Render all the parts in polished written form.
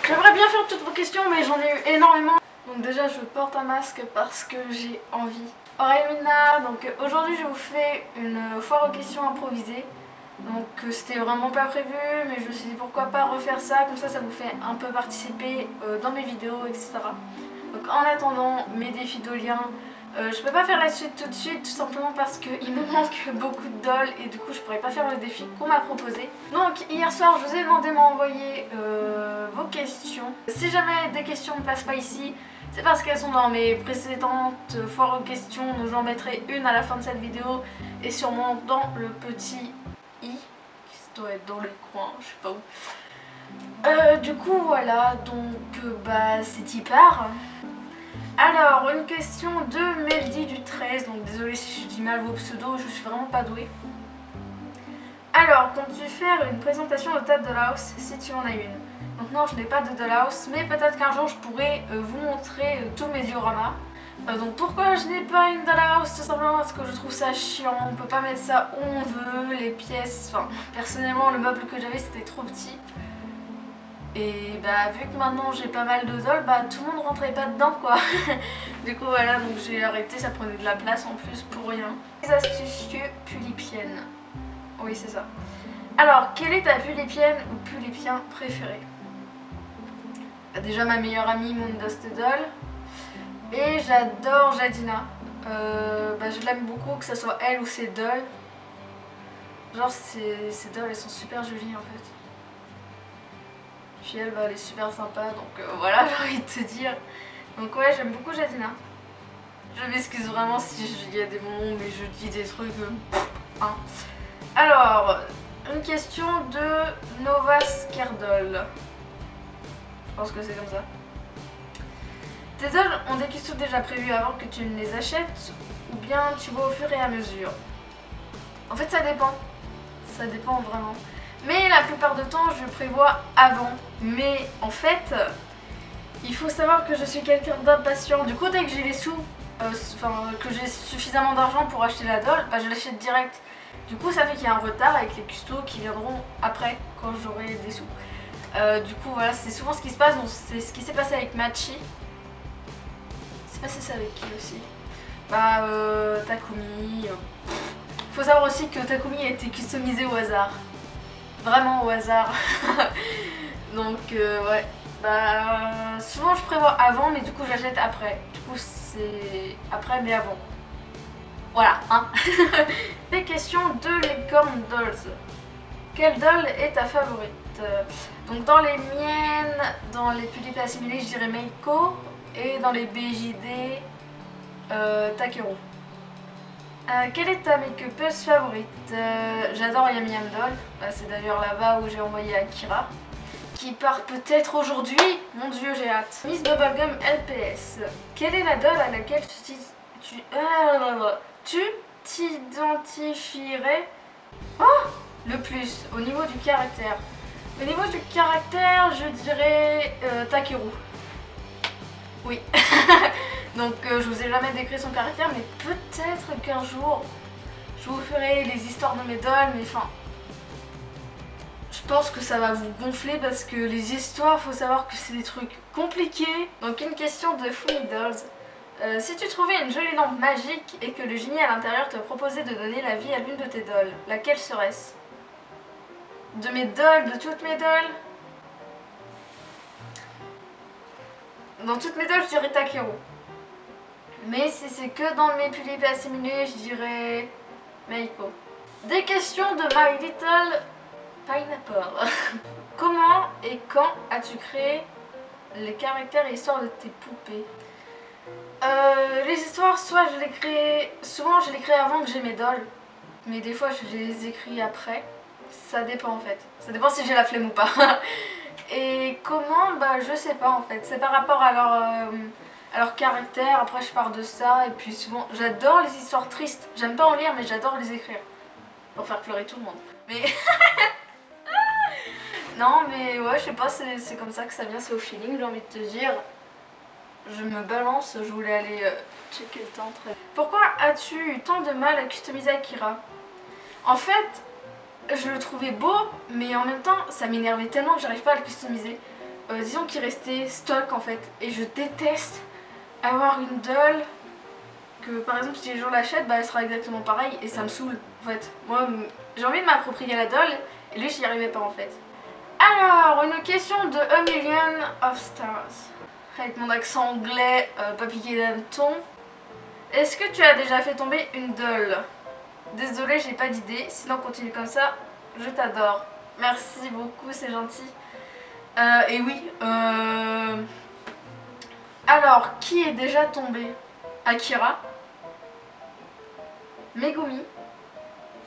J'aimerais bien faire toutes vos questions, mais j'en ai eu énormément. Donc déjà, je porte un masque parce que j'ai envie. Mina, donc aujourd'hui je vous fais une foire aux questions improvisée. Donc c'était vraiment pas prévu, mais je me suis dit pourquoi pas refaire ça, comme ça vous fait un peu participer dans mes vidéos, etc. Donc en attendant mes défis doliens, je peux pas faire la suite tout de suite, tout simplement parce qu'il me manque beaucoup de dolls et du coup je pourrais pas faire le défi qu'on m'a proposé. Donc hier soir je vous ai demandé de m'envoyer vos questions. Si jamais des questions ne passent pas ici, c'est parce qu'elles sont dans mes précédentes foires aux questions, donc j'en mettrai une à la fin de cette vidéo et sûrement dans le petit i qui doit être dans les coins, je sais pas où. Du coup voilà, donc c'est y part. Alors, une question de Meldy du 13, donc désolée si je dis mal vos pseudos, je suis vraiment pas douée. Alors, comptes-tu faire une présentation de ta dollhouse si tu en as une? Donc non, je n'ai pas de dollhouse, mais peut-être qu'un jour je pourrais vous montrer tous mes dioramas. Donc pourquoi je n'ai pas une dollhouse? Tout simplement parce que je trouve ça chiant, on peut pas mettre ça où on veut, les pièces, enfin personnellement le meuble que j'avais c'était trop petit. Et vu que maintenant j'ai pas mal de dolls, tout le monde rentrait pas dedans quoi. Du coup voilà, donc j'ai arrêté, ça prenait de la place en plus pour rien. Les astucieux pulipiennes. Oui c'est ça. Alors, quelle est ta pulipienne ou pulipien préféré? Déjà ma meilleure amie Moondust Doll. Et j'adore Jadina. Je l'aime beaucoup, que ce soit elle ou ses dolls. Genre ces dolls elles sont super jolies en fait. Puis elle, elle est super sympa, donc voilà, j'ai envie de te dire. Donc ouais, j'aime beaucoup Jadina. Je m'excuse vraiment si il y a des moments où je dis des trucs... hein. Alors, une question de Nova Skerdol. Je pense que c'est comme ça. Tes dolls ont des questions déjà prévues avant que tu ne les achètes ou bien tu vois au fur et à mesure? En fait ça dépend. Ça dépend vraiment. Mais la plupart du temps, je prévois avant. Mais en fait, il faut savoir que je suis quelqu'un d'impatient. Du coup, dès que j'ai les sous, que j'ai suffisamment d'argent pour acheter la doll, je l'achète direct. Du coup, ça fait qu'il y a un retard avec les custos qui viendront après, quand j'aurai des sous. Du coup, voilà, c'est souvent ce qui se passe. C'est ce qui s'est passé avec Machi. C'est passé ça avec qui aussi? Takumi. Faut savoir aussi que Takumi a été customisé au hasard. Vraiment au hasard. Donc ouais. Souvent je prévois avant mais du coup j'achète après. Du coup c'est après mais avant. Voilà hein. Des questions de Licorne Dolls. Quelle doll est ta favorite? Donc dans les miennes, dans les pulipes assimilés je dirais Meiko. Et dans les BJD Takeru. Quelle est ta make-upeuse favorite? J'adore Yam Yam Doll, c'est d'ailleurs là-bas où j'ai envoyé Akira, qui part peut-être aujourd'hui, mon dieu j'ai hâte. Miss Bubblegum LPS, quelle est la doll à laquelle tu t'identifierais le plus au niveau du caractère? Au niveau du caractère, je dirais Takeru. Oui. Donc je vous ai jamais décrit son caractère, mais peut-être qu'un jour je vous ferai les histoires de mes dolls, mais enfin je pense que ça va vous gonfler parce que les histoires, faut savoir que c'est des trucs compliqués. Donc une question de Fumi Dolls. Si tu trouvais une jolie lampe magique et que le génie à l'intérieur te proposait de donner la vie à l'une de tes dolls, laquelle serait-ce? De mes dolls, de toutes mes dolls? Dans toutes mes dolls, je dirais Takeru. Mais si c'est que dans mes pulipes assimilés, je dirais Meiko. Des questions de My Little Pineapple. Comment et quand as-tu créé les caractères et histoires de tes poupées? Les histoires, soit je les crée... Souvent je les crée avant que j'ai mes dolls. Mais des fois je les écris après. Ça dépend en fait. Ça dépend si j'ai la flemme ou pas. Et comment? Je sais pas en fait. C'est par rapport à leur caractère. Après je pars de ça. Et puis souvent, j'adore les histoires tristes. J'aime pas en lire mais j'adore les écrire. Pour faire pleurer tout le monde. Mais... non mais ouais, je sais pas, c'est comme ça que ça vient, c'est au feeling, j'ai envie de te dire. Je me balance, je voulais aller checker le temps. Pourquoi as-tu eu tant de mal à customiser Akira? En fait, je le trouvais beau, mais en même temps ça m'énervait tellement que j'arrive pas à le customiser. Disons qu'il restait stock en fait, et je déteste avoir une doll que par exemple si les gens l'achètent, bah elle sera exactement pareille et ça me saoule en fait. Moi j'ai envie de m'approprier la doll et lui j'y arrivais pas en fait. Alors une question de A Million of Stars. Avec mon accent anglais pas piqué d'hanneton. Est-ce que tu as déjà fait tomber une doll? Désolée, j'ai pas d'idée, sinon continue comme ça, je t'adore. Merci beaucoup, c'est gentil. Et oui, alors, qui est déjà tombé? Akira, Megumi.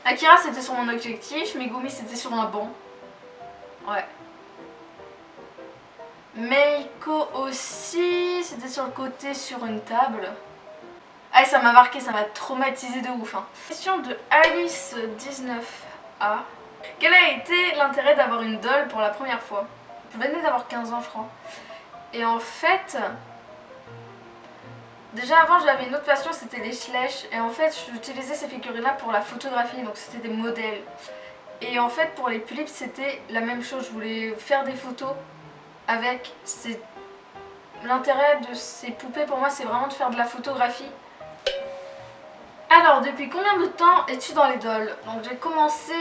Akira c'était sur mon objectif, Megumi c'était sur un banc. Ouais. Meiko aussi, c'était sur le côté sur une table. Ah, ça m'a marqué, ça m'a traumatisé de ouf. Hein. Question de Alice19A. Quel a été l'intérêt d'avoir une doll pour la première fois? Je venais d'avoir 15 ans, je crois. Et en fait, déjà avant j'avais une autre passion, c'était les slashs. Et en fait, j'utilisais ces figurines-là pour la photographie, donc c'était des modèles. Et en fait, pour les pulips, c'était la même chose. Je voulais faire des photos avec. L'intérêt de ces poupées pour moi, c'est vraiment de faire de la photographie. Alors, depuis combien de temps es-tu dans les dolls? Donc j'ai commencé,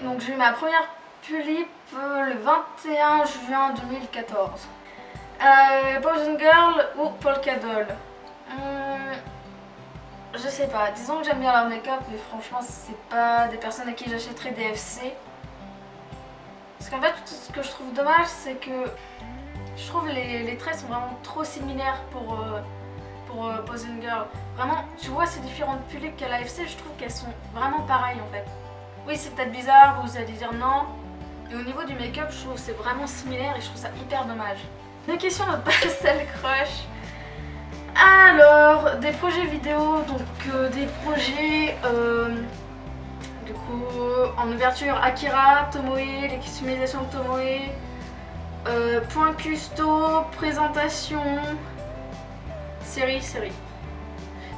donc j'ai eu ma première pulip le 21 juin 2014. Poison Girl ou Polka Doll? Je sais pas, disons que j'aime bien leur make-up, mais franchement c'est pas des personnes à qui j'achèterais des FC. Parce qu'en fait, ce que je trouve dommage, c'est que je trouve les traits sont vraiment trop similaires pour Poison Girl. Vraiment, tu vois ces différentes pulips qu'à l'AFC, je trouve qu'elles sont vraiment pareilles en fait. Oui, c'est peut-être bizarre, vous allez dire non. Et au niveau du make-up, je trouve que c'est vraiment similaire et je trouve ça hyper dommage. Une question de Pastel Crush. Alors, des projets vidéo, donc des projets du coup en ouverture Akira, Tomoe, les customisations de Tomoe, point custo, présentation, série.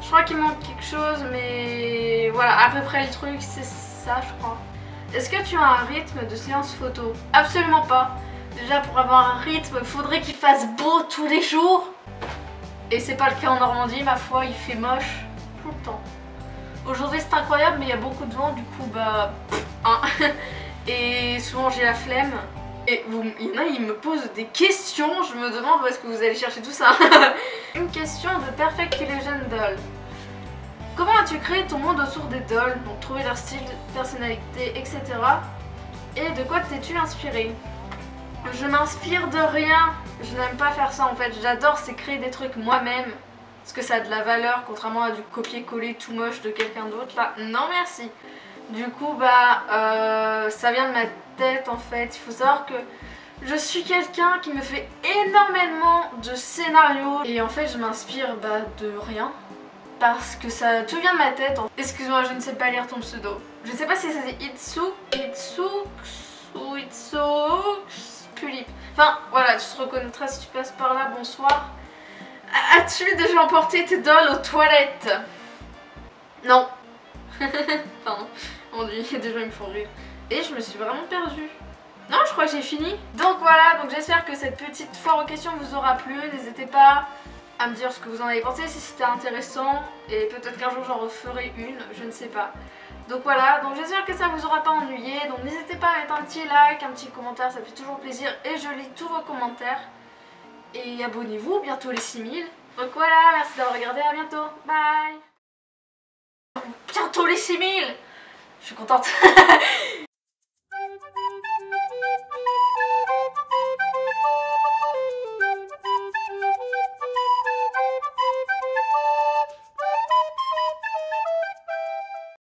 Je crois qu'il manque quelque chose, mais voilà, à peu près le truc, c'est ça, je crois. Est-ce que tu as un rythme de séance photo? Absolument pas. Déjà, pour avoir un rythme, il faudrait qu'il fasse beau tous les jours. Et c'est pas le cas en Normandie, ma foi, il fait moche tout le temps. Aujourd'hui, c'est incroyable, mais il y a beaucoup de vent, du coup, bah... Hein. Et souvent, j'ai la flemme. Et il y en a, ils me posent des questions, je me demande où est-ce que vous allez chercher tout ça. Une question de Perfect Illusion Doll. Comment as-tu créé ton monde autour des dolls, donc trouver leur style, personnalité, etc. Et de quoi t'es-tu inspiré? Je m'inspire de rien, je n'aime pas faire ça en fait, j'adore c'est créer des trucs moi-même. Parce que ça a de la valeur, contrairement à du copier-coller tout moche de quelqu'un d'autre là. Non merci. Du coup bah ça vient de ma tête en fait. Il faut savoir que je suis quelqu'un qui me fait énormément de scénarios. Et en fait je m'inspire bah, de rien. Parce que ça tout vient de ma tête. Excuse-moi, je ne sais pas lire ton pseudo. Je ne sais pas si c'est Itsu Pulip. Enfin voilà, tu te reconnaîtras si tu passes par là, bonsoir. As-tu déjà emporté tes dolls aux toilettes? Non. Pardon. Mon dieu, des gens ils me font rire. Et je me suis vraiment perdue. Non, je crois que j'ai fini. Donc voilà, donc j'espère que cette petite foire aux questions vous aura plu. N'hésitez pas à me dire ce que vous en avez pensé, si c'était intéressant. Et peut-être qu'un jour j'en referai une, je ne sais pas. Donc voilà, donc j'espère que ça vous aura pas ennuyé. Donc n'hésitez pas à mettre un petit like, un petit commentaire, ça fait toujours plaisir. Et je lis tous vos commentaires. Et abonnez-vous, bientôt les 6000. Donc voilà, merci d'avoir regardé, à bientôt. Bye. Bientôt les 6000. Je suis contente.